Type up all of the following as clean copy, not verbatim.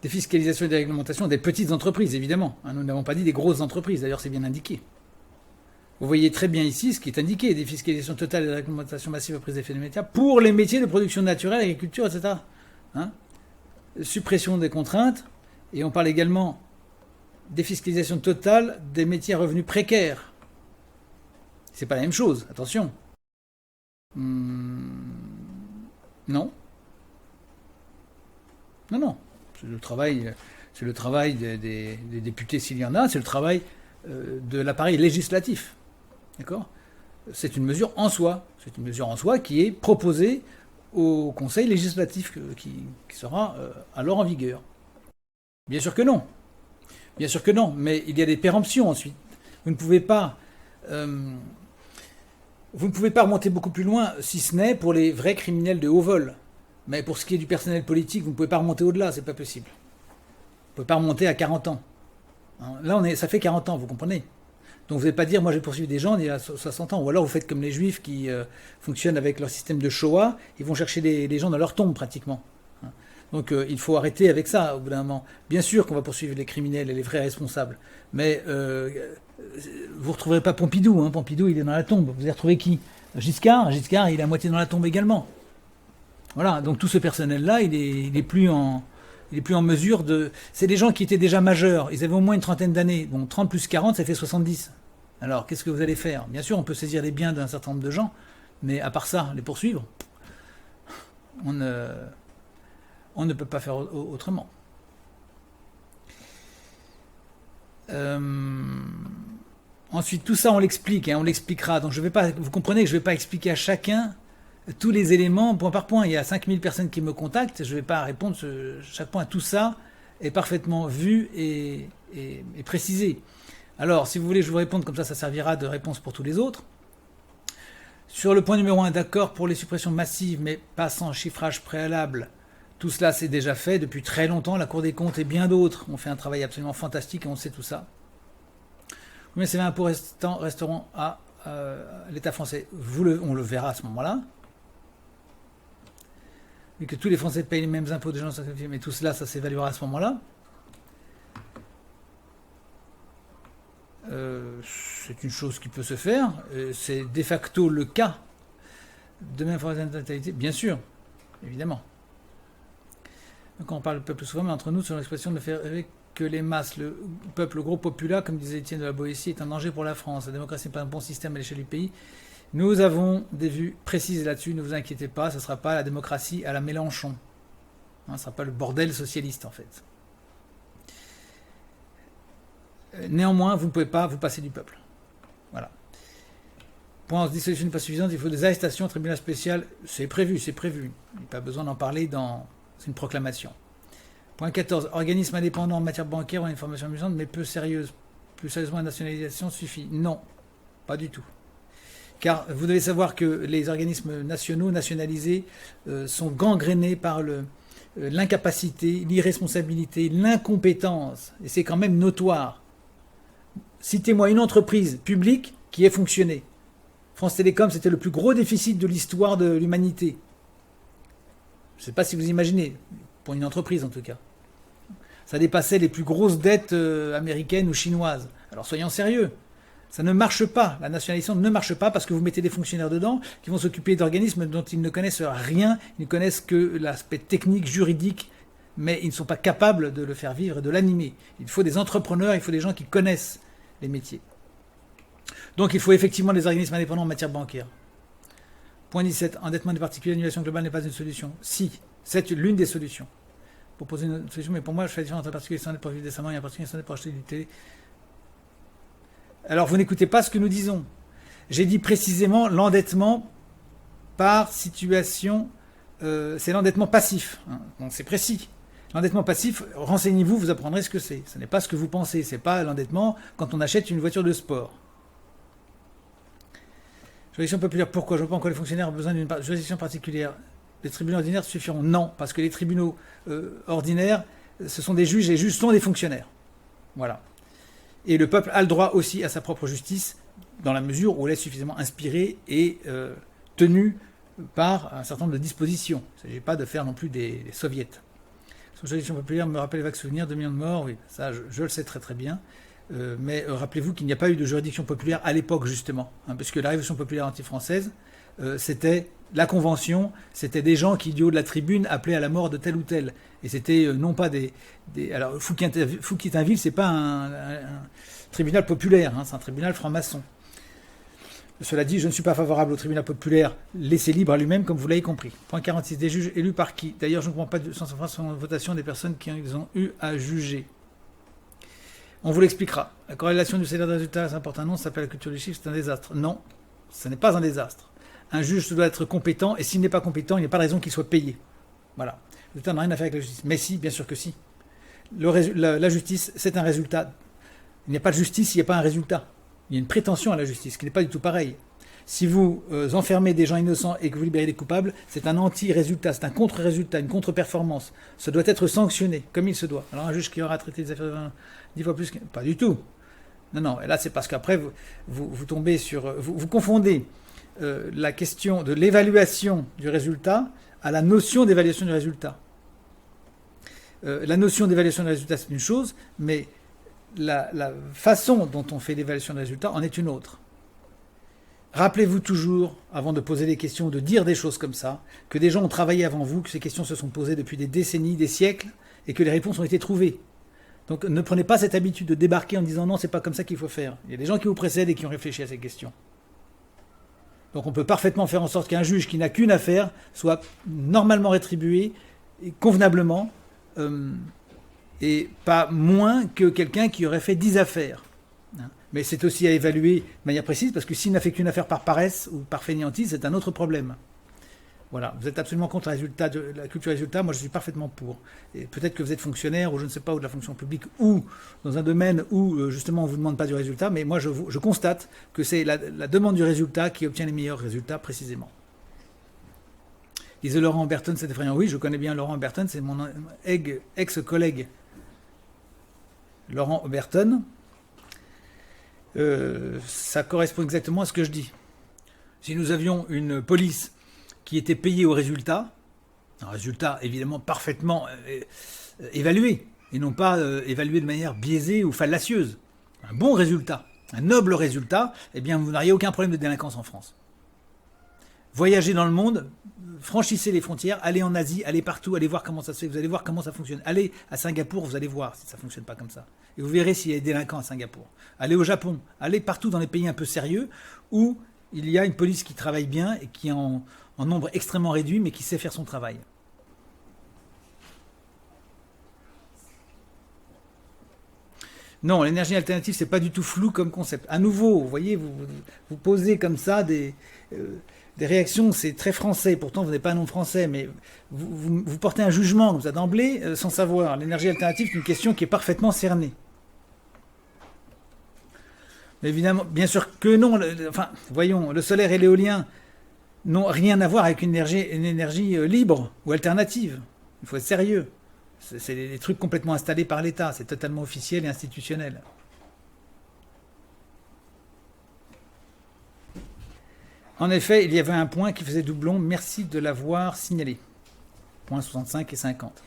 Défiscalisation et déréglementation des petites entreprises, évidemment. Nous n'avons pas dit des grosses entreprises, d'ailleurs c'est bien indiqué. Vous voyez très bien ici ce qui est indiqué, défiscalisation totale et déréglementation massive aux prises d'effets immédiats pour les métiers de production naturelle, agriculture, etc. Suppression des contraintes, et on parle également défiscalisation totale des métiers à revenus précaires. C'est pas la même chose, attention. Non. Non. C'est le travail des députés s'il y en a, c'est le travail de l'appareil législatif. D'accord ? C'est une mesure en soi. C'est une mesure en soi qui est proposée au Conseil législatif qui sera alors en vigueur. Bien sûr que non. Bien sûr que non. Mais il y a des péremptions ensuite. Vous ne pouvez pas remonter beaucoup plus loin, si ce n'est pour les vrais criminels de haut vol. Mais pour ce qui est du personnel politique, vous ne pouvez pas remonter au-delà, c'est pas possible. Vous ne pouvez pas remonter à 40 ans. Là, ça fait 40 ans, vous comprenez ? Donc vous n'allez pas dire, moi j'ai poursuivi des gens il y a 60 ans. Ou alors vous faites comme les juifs qui fonctionnent avec leur système de Shoah, ils vont chercher les gens dans leur tombe pratiquement. Donc il faut arrêter avec ça au bout d'un moment. Bien sûr qu'on va poursuivre les criminels et les vrais responsables. Mais vous ne retrouverez pas Pompidou. Pompidou, il est dans la tombe. Vous allez retrouver qui ? Giscard, il est à moitié dans la tombe également. Voilà, donc tout ce personnel-là, il est plus en mesure de... C'est des gens qui étaient déjà majeurs, ils avaient au moins une trentaine d'années. Bon, 30 plus 40, ça fait 70. Alors, qu'est-ce que vous allez faire ? Bien sûr, on peut saisir les biens d'un certain nombre de gens, mais à part ça, les poursuivre, on ne peut pas faire autrement. Ensuite, tout ça, on l'explique, on l'expliquera. Donc, vous comprenez que je ne vais pas expliquer à chacun tous les éléments point par point. Il y a 5000 personnes qui me contactent, je ne vais pas répondre chaque point. Tout ça est parfaitement vu et précisé. Alors, si vous voulez, je vous réponde comme ça servira de réponse pour tous les autres. Sur le point numéro 1, d'accord pour les suppressions massives, mais pas sans chiffrage préalable. Tout cela, c'est déjà fait depuis très longtemps. La Cour des comptes et bien d'autres ont fait un travail absolument fantastique et on sait tout ça. Combien ces impôts resteront à l'État français ? On le verra à ce moment-là. Et que tous les Français payent les mêmes impôts des gens sacrifiés, mais tout cela, ça s'évaluera à ce moment-là. C'est une chose qui peut se faire. C'est de facto le cas. De même, pour la natalité, bien sûr, évidemment. Donc on parle du peuple souvent, mais entre nous, sur l'expression de faire rêver que les masses, le peuple, le gros populaire, comme disait Étienne de la Boétie, est un danger pour la France. La démocratie n'est pas un bon système à l'échelle du pays. Nous avons des vues précises là-dessus, ne vous inquiétez pas, ce ne sera pas la démocratie à la Mélenchon. Ce ne sera pas le bordel socialiste en fait. Néanmoins, vous ne pouvez pas vous passer du peuple. Voilà. Point, dissolution n'est pas suffisante, il faut des arrestations, tribunal spécial, c'est prévu. Il n'y a pas besoin d'en parler c'est une proclamation. Point 14, organisme indépendant en matière bancaire ou une information amusante, mais peu sérieuse. Plus sérieusement, la nationalisation suffit. Non, pas du tout. Car vous devez savoir que les organismes nationaux, nationalisés, sont gangrénés par l'incapacité, l'irresponsabilité, l'incompétence. Et c'est quand même notoire. Citez-moi une entreprise publique qui ait fonctionné. France Télécom, c'était le plus gros déficit de l'histoire de l'humanité. Je ne sais pas si vous imaginez, pour une entreprise en tout cas. Ça dépassait les plus grosses dettes américaines ou chinoises. Alors soyons sérieux. Ça ne marche pas. La nationalisation ne marche pas parce que vous mettez des fonctionnaires dedans qui vont s'occuper d'organismes dont ils ne connaissent rien. Ils ne connaissent que l'aspect technique, juridique, mais ils ne sont pas capables de le faire vivre et de l'animer. Il faut des entrepreneurs, il faut des gens qui connaissent les métiers. Donc il faut effectivement des organismes indépendants en matière bancaire. Point 17. Endettement des particuliers, l'annulation globale n'est pas une solution. Si, c'est l'une des solutions. Pour poser une solution, mais pour moi, je fais la différence entre un particulier sans dette pour vivre décemment et un particulier sans dette pour acheter du télé. Alors vous n'écoutez pas ce que nous disons. J'ai dit précisément l'endettement par situation, c'est l'endettement passif. Donc c'est précis. L'endettement passif, renseignez-vous, vous apprendrez ce que c'est. Ce n'est pas ce que vous pensez. Ce n'est pas l'endettement quand on achète une voiture de sport. Juridiction populaire, pourquoi? Je ne vois pas encore les fonctionnaires ont besoin d'une juridiction particulière. Les tribunaux ordinaires suffiront? Non, parce que les tribunaux ordinaires, ce sont des juges et les juges sont des fonctionnaires. Voilà. Et le peuple a le droit aussi à sa propre justice, dans la mesure où elle est suffisamment inspirée et tenue par un certain nombre de dispositions. Il ne s'agit pas de faire non plus des soviets. Sous juridiction populaire me rappelle les vagues souvenirs, 2 millions de morts, oui, ça je le sais très très bien. Mais rappelez-vous qu'il n'y a pas eu de juridiction populaire à l'époque, justement, hein, parce que la révolution populaire anti-française, c'était la convention, c'était des gens qui, du haut de la tribune, appelaient à la mort de tel ou tel. Et c'était non pas des... Alors, Fouquier-Tinville, c'est pas un tribunal populaire, hein, c'est un tribunal franc-maçon. Cela dit, je ne suis pas favorable au tribunal populaire laissé libre à lui-même, comme vous l'avez compris. Point 46. Des juges élus par qui? D'ailleurs, je ne comprends pas de sens en France sur votation des personnes qui ont eu à juger. On vous l'expliquera. La corrélation du salaire de résultat, ça importe un nom, ça s'appelle la culture du chiffre, c'est un désastre. Non, ce n'est pas un désastre. Un juge doit être compétent, et s'il n'est pas compétent, il n'y a pas de raison qu'il soit payé. Voilà. Le résultat n'a rien à faire avec la justice. Mais si, bien sûr que si. La justice, c'est un résultat. Il n'y a pas de justice s'il n'y a pas un résultat. Il y a une prétention à la justice, qui n'est pas du tout pareil. Si vous enfermez des gens innocents et que vous libérez des coupables, c'est un anti-résultat, c'est un contre-résultat, une contre-performance. Ça doit être sanctionné, comme il se doit. Alors un juge qui aura traité des affaires 10 fois plus... Pas du tout. Non. Et là, c'est parce qu'après, vous tombez sur... Vous confondez la question de l'évaluation du résultat à la notion d'évaluation du résultat. La notion d'évaluation du résultat, c'est une chose, mais la façon dont on fait l'évaluation du résultat en est une autre. Rappelez-vous toujours, avant de poser des questions, de dire des choses comme ça, que des gens ont travaillé avant vous, que ces questions se sont posées depuis des décennies, des siècles, et que les réponses ont été trouvées. Donc ne prenez pas cette habitude de débarquer en disant non, c'est pas comme ça qu'il faut faire. Il y a des gens qui vous précèdent et qui ont réfléchi à ces questions. Donc on peut parfaitement faire en sorte qu'un juge qui n'a qu'une affaire soit normalement rétribué, et convenablement, et pas moins que quelqu'un qui aurait fait 10 affaires. Mais c'est aussi à évaluer de manière précise, parce que s'il n'a fait qu'une affaire par paresse ou par fainéantise, c'est un autre problème. Voilà, vous êtes absolument contre la culture résultat, moi je suis parfaitement pour. Et peut-être que vous êtes fonctionnaire, ou je ne sais pas, ou de la fonction publique, ou dans un domaine où justement on ne vous demande pas du résultat, mais moi je constate que c'est la demande du résultat qui obtient les meilleurs résultats précisément. Disait Laurent Berton, c'est effrayant. Oui, je connais bien Laurent Berton, c'est mon ex-collègue Laurent Berton. Ça correspond exactement à ce que je dis. Si nous avions une police qui était payée au résultat, un résultat évidemment parfaitement évalué, et non pas évalué de manière biaisée ou fallacieuse, un bon résultat, un noble résultat, eh bien vous n'auriez aucun problème de délinquance en France. Voyagez dans le monde, franchissez les frontières, allez en Asie, allez partout, allez voir comment ça se fait, vous allez voir comment ça fonctionne. Allez à Singapour, vous allez voir si ça ne fonctionne pas comme ça. Et vous verrez s'il y a des délinquants à Singapour. Allez au Japon, allez partout dans les pays un peu sérieux où il y a une police qui travaille bien et qui est en nombre extrêmement réduit mais qui sait faire son travail. Non, l'énergie alternative, c'est pas du tout flou comme concept. À nouveau, vous voyez, vous posez comme ça des réactions, c'est très français, pourtant vous n'êtes pas un nom français, mais vous portez un jugement, vous a d'emblée, sans savoir. L'énergie alternative, c'est une question qui est parfaitement cernée. Mais évidemment, bien sûr que non, voyons, le solaire et l'éolien n'ont rien à voir avec une énergie libre ou alternative. Il faut être sérieux. C'est des trucs complètement installés par l'État, c'est totalement officiel et institutionnel. En effet, il y avait un point qui faisait doublon, merci de l'avoir signalé. Points 65 et 50.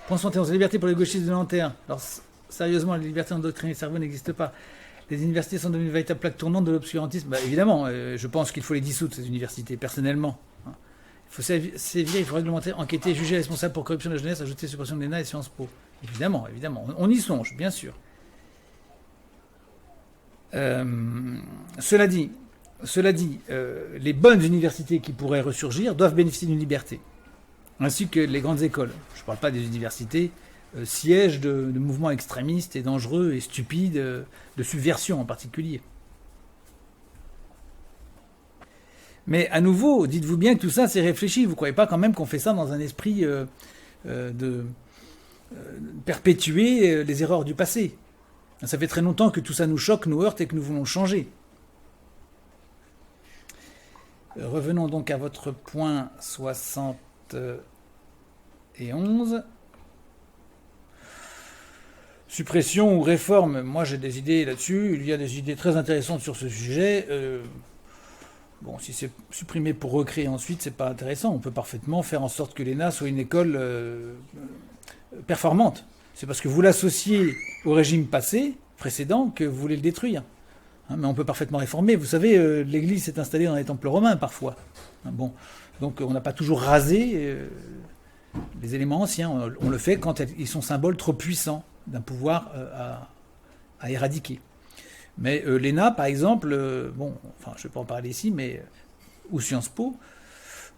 Point 71, la liberté pour les gauchistes de Nanterre. Alors, sérieusement, la liberté endoctrinée le cerveau n'existe pas. Les universités sont devenues une véritable plaque tournante de l'obscurantisme. Bah, évidemment, je pense qu'il faut les dissoudre, ces universités, personnellement. Il faut sévir, il faut réglementer, enquêter, juger responsable pour corruption de la jeunesse, ajouter suppression de l'ENA et Sciences Po. Évidemment, on y songe, bien sûr. Cela dit, les bonnes universités qui pourraient ressurgir doivent bénéficier d'une liberté, ainsi que les grandes écoles. Je ne parle pas des universités sièges de mouvements extrémistes et dangereux et stupides, de subversion en particulier. Mais à nouveau, dites-vous bien que tout ça, c'est réfléchi. Vous ne croyez pas quand même qu'on fait ça dans un esprit de perpétuer les erreurs du passé. Ça fait très longtemps que tout ça nous choque, nous heurte et que nous voulons changer. Revenons donc à votre point 71. Suppression ou réforme, moi j'ai des idées là-dessus. Il y a des idées très intéressantes sur ce sujet. Bon, si c'est supprimé pour recréer ensuite, c'est pas intéressant. On peut parfaitement faire en sorte que l'ENA soit une école performante. C'est parce que vous l'associez au régime précédent, que vous voulez le détruire. Mais on peut parfaitement réformer. Vous savez, l'Église s'est installée dans les temples romains parfois. Bon, donc on n'a pas toujours rasé les éléments anciens. On le fait quand ils sont symboles trop puissants d'un pouvoir à éradiquer. Mais l'ENA, par exemple, enfin, je ne vais pas en parler ici, mais ou Sciences Po,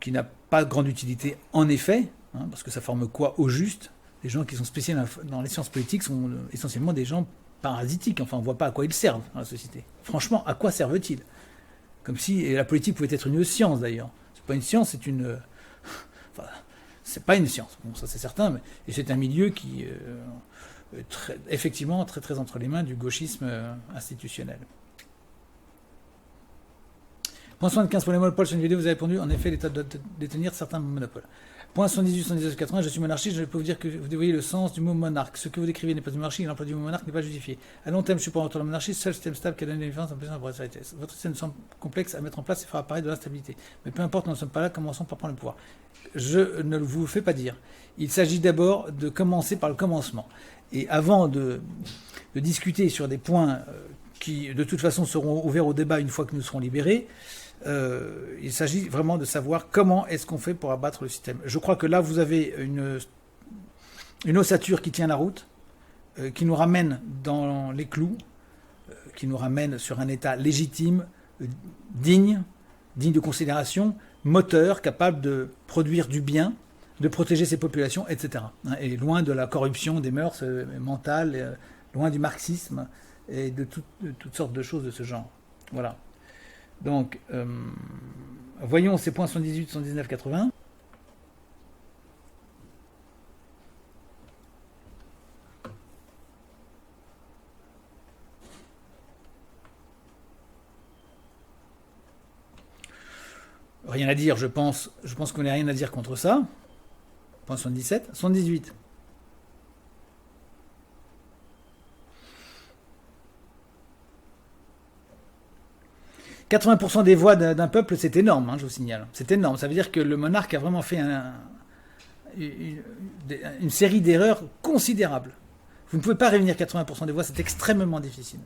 qui n'a pas de grande utilité en effet, parce que ça forme quoi au juste? Les gens qui sont spécialisés dans les sciences politiques sont essentiellement des gens parasitiques. Enfin, on ne voit pas à quoi ils servent dans la société. Franchement, à quoi servent-ils? Comme si la politique pouvait être une science d'ailleurs. C'est pas une science, c'est une. Enfin, c'est pas une science. Bon, ça c'est certain, mais et c'est un milieu qui est effectivement très très entre les mains du gauchisme institutionnel. Point 75 pour les monopoles sur une vidéo, vous avez répondu, en effet, l'État doit détenir certains monopoles. Point 78, 79, 80, je suis monarchiste, je peux vous dire que vous dévoyez le sens du mot monarque. Ce que vous décrivez n'est pas une monarchie, l'emploi du mot monarque n'est pas justifié. À long terme, je suis pour la monarchie, seul système stable qui a donné des différences en plus de la vitesse. Votre système semble complexe à mettre en place et fera apparaître de l'instabilité. Mais peu importe, nous ne sommes pas là, commençons par prendre le pouvoir. Je ne vous fais pas dire. Il s'agit d'abord de commencer par le commencement. Et avant de discuter sur des points qui, de toute façon, seront ouverts au débat une fois que nous serons libérés, il s'agit vraiment de savoir comment est-ce qu'on fait pour abattre le système. Je crois que là, vous avez une ossature qui tient la route, qui nous ramène dans les clous, qui nous ramène sur un État légitime, digne de considération, moteur, capable de produire du bien, de protéger ses populations, etc. Et loin de la corruption des mœurs mentales, loin du marxisme et de toutes sortes de choses de ce genre. Voilà. Donc, voyons ces points 118, 119, 80. Rien à dire, je pense qu'on n'a rien à dire contre ça. Point 77, 118. « 80% des voix d'un peuple, c'est énorme, je vous signale. C'est énorme. Ça veut dire que le monarque a vraiment fait une série d'erreurs considérables. Vous ne pouvez pas réunir 80% des voix, c'est extrêmement difficile.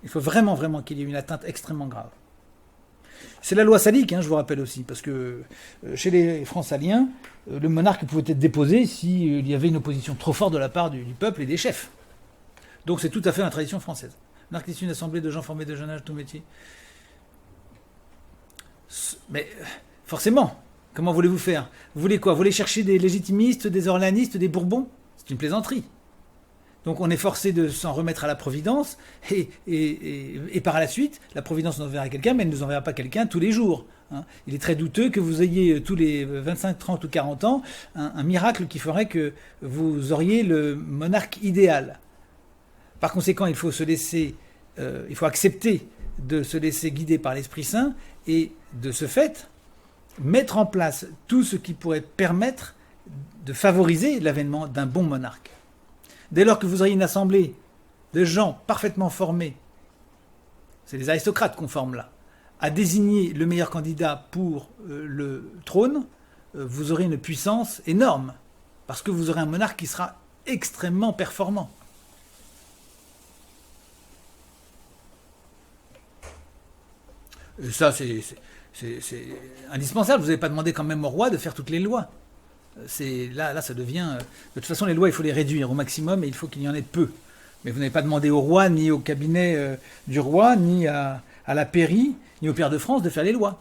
Il faut vraiment, vraiment qu'il y ait une atteinte extrêmement grave. C'est la loi salique, je vous rappelle aussi, parce que chez les francs-saliens, le monarque pouvait être déposé s'il y avait une opposition trop forte de la part du peuple et des chefs. Donc c'est tout à fait la tradition française. Le monarque est issu d'une assemblée de gens formés de jeune âge, tout métier. Mais forcément, comment voulez-vous faire? Vous voulez quoi? Vous voulez chercher des légitimistes, des orléanistes, des Bourbons? C'est une plaisanterie. Donc on est forcé de s'en remettre à la Providence, et par la suite, la Providence nous enverra quelqu'un, mais elle ne nous enverra pas quelqu'un tous les jours. Il est très douteux que vous ayez tous les 25, 30 ou 40 ans un miracle qui ferait que vous auriez le monarque idéal. Par conséquent, il faut accepter de se laisser guider par l'Esprit Saint et de ce fait mettre en place tout ce qui pourrait permettre de favoriser l'avènement d'un bon monarque. Dès lors que vous auriez une assemblée de gens parfaitement formés, c'est les aristocrates qu'on forme là, à désigner le meilleur candidat pour le trône, vous aurez une puissance énorme, parce que vous aurez un monarque qui sera extrêmement performant. Et ça, c'est indispensable. Vous n'avez pas demandé quand même au roi de faire toutes les lois. Là, ça devient... De toute façon, les lois, il faut les réduire au maximum et il faut qu'il y en ait peu. Mais vous n'avez pas demandé au roi, ni au cabinet du roi, ni à la pairie, ni au pair de France de faire les lois.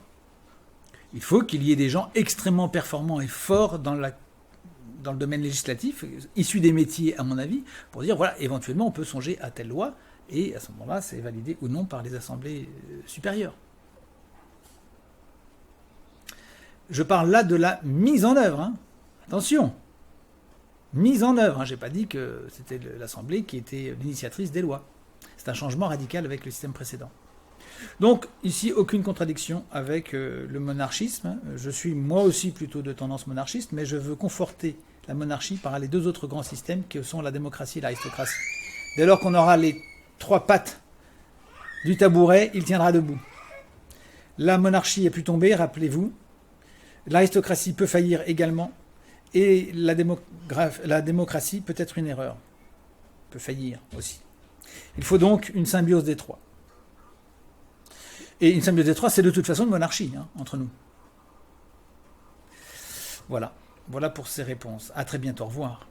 Il faut qu'il y ait des gens extrêmement performants et forts dans le domaine législatif, issus des métiers, à mon avis, pour dire, voilà, éventuellement, on peut songer à telle loi, et à ce moment-là, c'est validé ou non par les assemblées supérieures. Je parle là de la mise en œuvre. Attention, mise en œuvre. Je n'ai pas dit que c'était l'Assemblée qui était l'initiatrice des lois. C'est un changement radical avec le système précédent. Donc, ici, aucune contradiction avec le monarchisme. Je suis moi aussi plutôt de tendance monarchiste, mais je veux conforter la monarchie par les deux autres grands systèmes qui sont la démocratie et l'aristocratie. Dès lors qu'on aura les trois pattes du tabouret, il tiendra debout. La monarchie a pu tomber, rappelez-vous. L'aristocratie peut faillir également. Et la démocratie peut être une erreur, peut faillir aussi. Il faut donc une symbiose des trois. Et une symbiose des trois, c'est de toute façon une monarchie, entre nous. Voilà. Voilà pour ces réponses. À très bientôt. Au revoir.